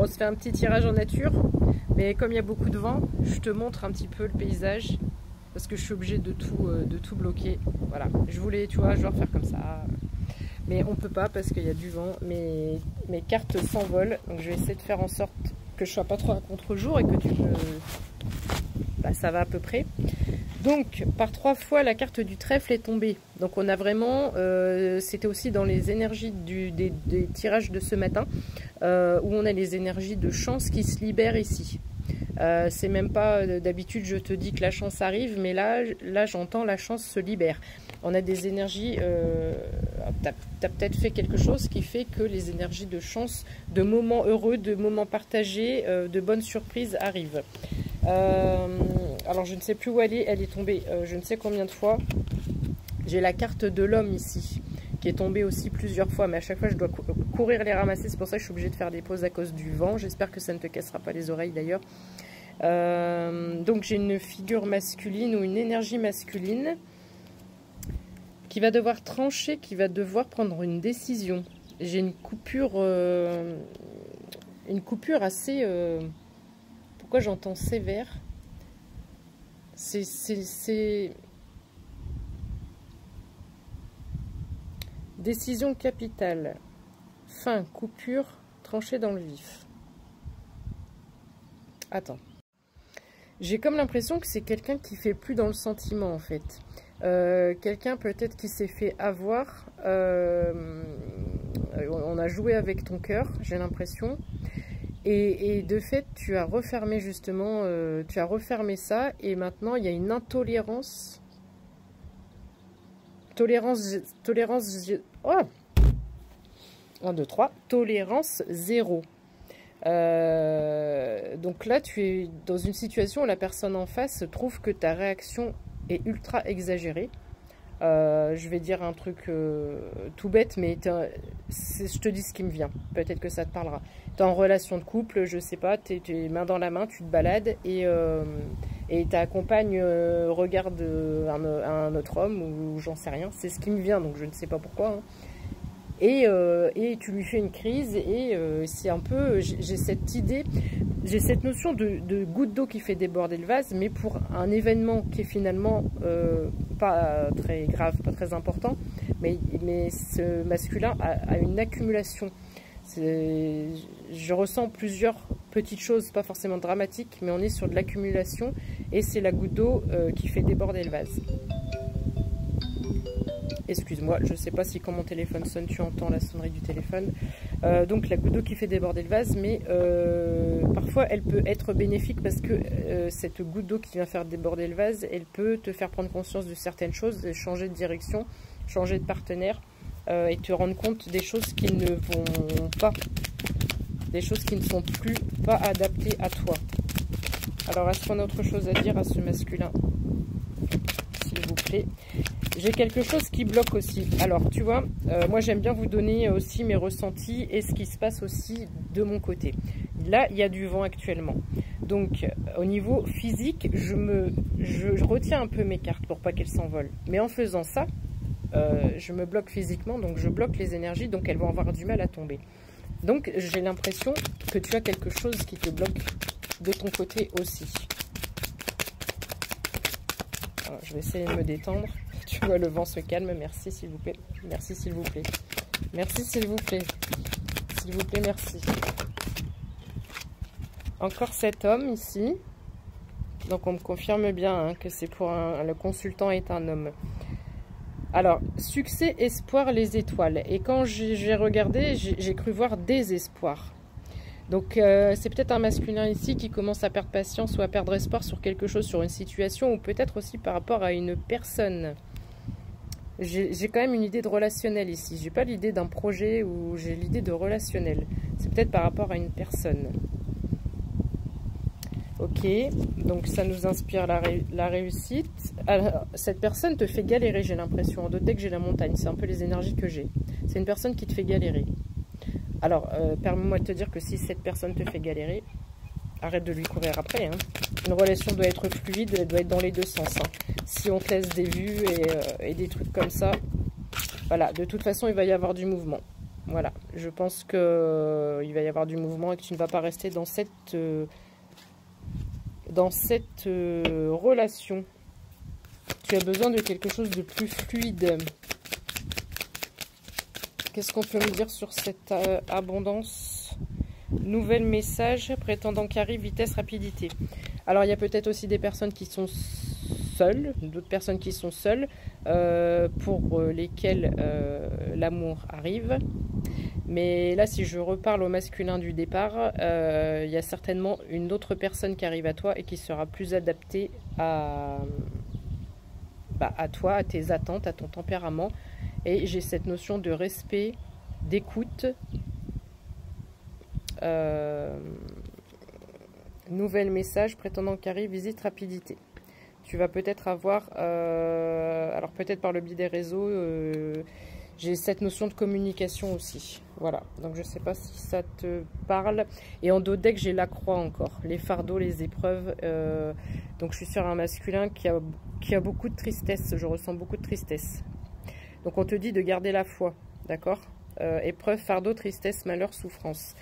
On se fait un petit tirage en nature, mais comme il y a beaucoup de vent, je te montre un petit peu le paysage, parce que je suis obligée de tout bloquer. Voilà, je voulais, tu vois, genre faire comme ça. Mais on peut pas parce qu'il y a du vent, mes cartes s'envolent, donc je vais essayer de faire en sorte que je sois pas trop à contre-jour et que tu me... Bah, ça va à peu près. Donc par 3 fois la carte du trèfle est tombée. Donc on a vraiment, c'était aussi dans les énergies des tirages de ce matin, où on a les énergies de chance qui se libèrent ici. C'est même pas, d'habitude je te dis que la chance arrive, mais là j'entends la chance se libère. On a des énergies, t'as peut-être fait quelque chose qui fait que les énergies de chance, de moments heureux, de moments partagés, de bonnes surprises arrivent. Alors je ne sais plus où elle est tombée, je ne sais combien de fois. J'ai la carte de l'homme ici, qui est tombée aussi plusieurs fois, mais à chaque fois je dois courir les ramasser, c'est pour ça que je suis obligée de faire des pauses à cause du vent. J'espère que ça ne te cassera pas les oreilles d'ailleurs. Donc j'ai une figure masculine ou une énergie masculine qui va devoir trancher, qui va devoir prendre une décision. J'ai une coupure assez... pourquoi j'entends sévère? C'est... Décision capitale. Fin, coupure, tranchée dans le vif. Attends. J'ai comme l'impression que c'est quelqu'un qui fait plus dans le sentiment en fait. Quelqu'un peut-être qui s'est fait avoir. On a joué avec ton cœur, j'ai l'impression. Et de fait, tu as refermé justement, tu as refermé ça. Et maintenant, il y a une intolérance. Tolérance, oh 1, 2, 3. Tolérance 0. Donc là, tu es dans une situation où la personne en face trouve que ta réaction est ultra exagérée. Je vais dire un truc tout bête, mais je te dis ce qui me vient. Peut-être que ça te parlera. Tu es en relation de couple, je sais pas, tu es main dans la main, tu te balades et ta compagne regarde un autre homme ou j'en sais rien. C'est ce qui me vient, donc je ne sais pas pourquoi. Hein. Et tu lui fais une crise et c'est un peu, j'ai cette idée, j'ai cette notion de goutte d'eau qui fait déborder le vase, mais pour un événement qui est finalement pas très grave, pas très important, mais ce masculin a une accumulation. Je ressens plusieurs petites choses, pas forcément dramatiques, mais on est sur de l'accumulation et c'est la goutte d'eau qui fait déborder le vase. Excuse-moi, je ne sais pas si quand mon téléphone sonne, tu entends la sonnerie du téléphone. Donc la goutte d'eau qui fait déborder le vase, mais parfois elle peut être bénéfique parce que cette goutte d'eau qui vient faire déborder le vase, elle peut te faire prendre conscience de certaines choses, changer de direction, changer de partenaire et te rendre compte des choses qui ne vont pas, des choses qui ne sont plus pas adaptées à toi. Alors est-ce qu'on a autre chose à dire à ce masculin, s'il vous plaît? J'ai quelque chose qui bloque aussi. Alors, tu vois, moi j'aime bien vous donner aussi mes ressentis et ce qui se passe aussi de mon côté. Là, il y a du vent actuellement. Donc, au niveau physique, je retiens un peu mes cartes pour pas qu'elles s'envolent. Mais en faisant ça, je me bloque physiquement, donc je bloque les énergies, donc elles vont avoir du mal à tomber. Donc, j'ai l'impression que tu as quelque chose qui te bloque de ton côté aussi. Alors, je vais essayer de me détendre. Tu vois, le vent se calme. Merci, s'il vous plaît. Merci, s'il vous plaît. Merci, s'il vous plaît. S'il vous plaît, merci. Encore cet homme ici. Donc, on me confirme bien hein, que c'est pour le consultant est un homme. Alors, succès, espoir, les étoiles. Et quand j'ai regardé, j'ai cru voir désespoir. Donc, c'est peut-être un masculin ici qui commence à perdre patience ou à perdre espoir sur quelque chose, sur une situation, ou peut-être aussi par rapport à une personne. J'ai quand même une idée de relationnel ici. J'ai pas l'idée d'un projet ou j'ai l'idée de relationnel. C'est peut-être par rapport à une personne. Ok, donc ça nous inspire la réussite. Alors, cette personne te fait galérer, j'ai l'impression. Dès que j'ai la montagne, c'est un peu les énergies que j'ai. C'est une personne qui te fait galérer. Alors, permets-moi de te dire que si cette personne te fait galérer, arrête de lui courir après. Hein. Une relation doit être fluide, elle doit être dans les deux sens. Hein. Si on te laisse des vues et des trucs comme ça, voilà, de toute façon, il va y avoir du mouvement. Voilà, je pense que il va y avoir du mouvement et que tu ne vas pas rester dans cette relation. Tu as besoin de quelque chose de plus fluide. Qu'est-ce qu'on peut me dire sur cette abondance? Nouvel message, prétendant carré, vitesse, rapidité. Alors, il y a peut-être aussi des personnes qui sont seules, d'autres personnes qui sont seules, pour lesquelles l'amour arrive. Mais là, si je reparle au masculin du départ, il y a certainement une autre personne qui arrive à toi et qui sera plus adaptée à toi, à tes attentes, à ton tempérament. Et j'ai cette notion de respect, d'écoute. Nouvel message, prétendant carré, visite, rapidité. Tu vas peut-être avoir, alors peut-être par le biais des réseaux, j'ai cette notion de communication aussi. Voilà, donc je ne sais pas si ça te parle. Et en dos deck, j'ai la croix encore, les fardeaux, les épreuves. Donc je suis sur un masculin qui a beaucoup de tristesse, je ressens beaucoup de tristesse. Donc on te dit de garder la foi, d'accord? Épreuve, fardeau, tristesse, malheur, souffrance.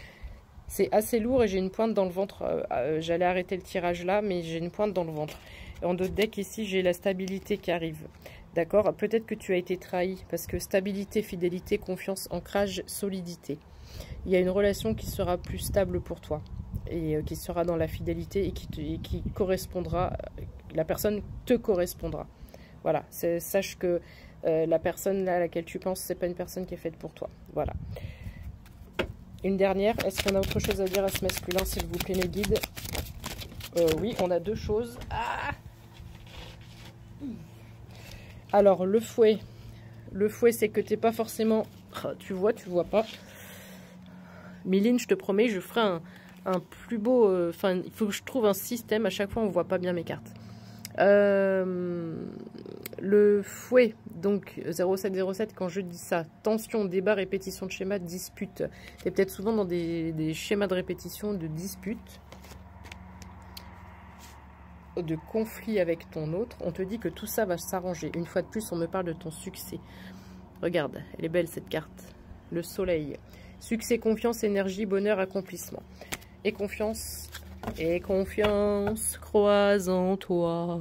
C'est assez lourd et j'ai une pointe dans le ventre. J'allais arrêter le tirage là, mais j'ai une pointe dans le ventre. Et en dos de deck, ici, j'ai la stabilité qui arrive. D'accord? Peut-être que tu as été trahi, parce que stabilité, fidélité, confiance, ancrage, solidité. Il y a une relation qui sera plus stable pour toi, et qui sera dans la fidélité, et qui correspondra, la personne te correspondra. Voilà, sache que la personne à laquelle tu penses, c'est pas une personne qui est faite pour toi. Voilà. Une dernière, est-ce qu'on a autre chose à dire à ce masculin, s'il vous plaît, mes guides? Oui, on a deux choses. Ah, alors, le fouet. Le fouet, c'est que tu n'es pas forcément... Tu vois pas. Miline, je te promets, je ferai un plus beau... Enfin, il faut que je trouve un système. À chaque fois, on ne voit pas bien mes cartes. Le fouet, donc 0707, quand je dis ça, tension, débat, répétition de schéma, dispute. Tu es peut-être souvent dans des schémas de répétition, de dispute, de conflit avec ton autre. On te dit que tout ça va s'arranger. Une fois de plus, on me parle de ton succès. Regarde, elle est belle cette carte. Le soleil. Succès, confiance, énergie, bonheur, accomplissement. Et confiance, croise en toi.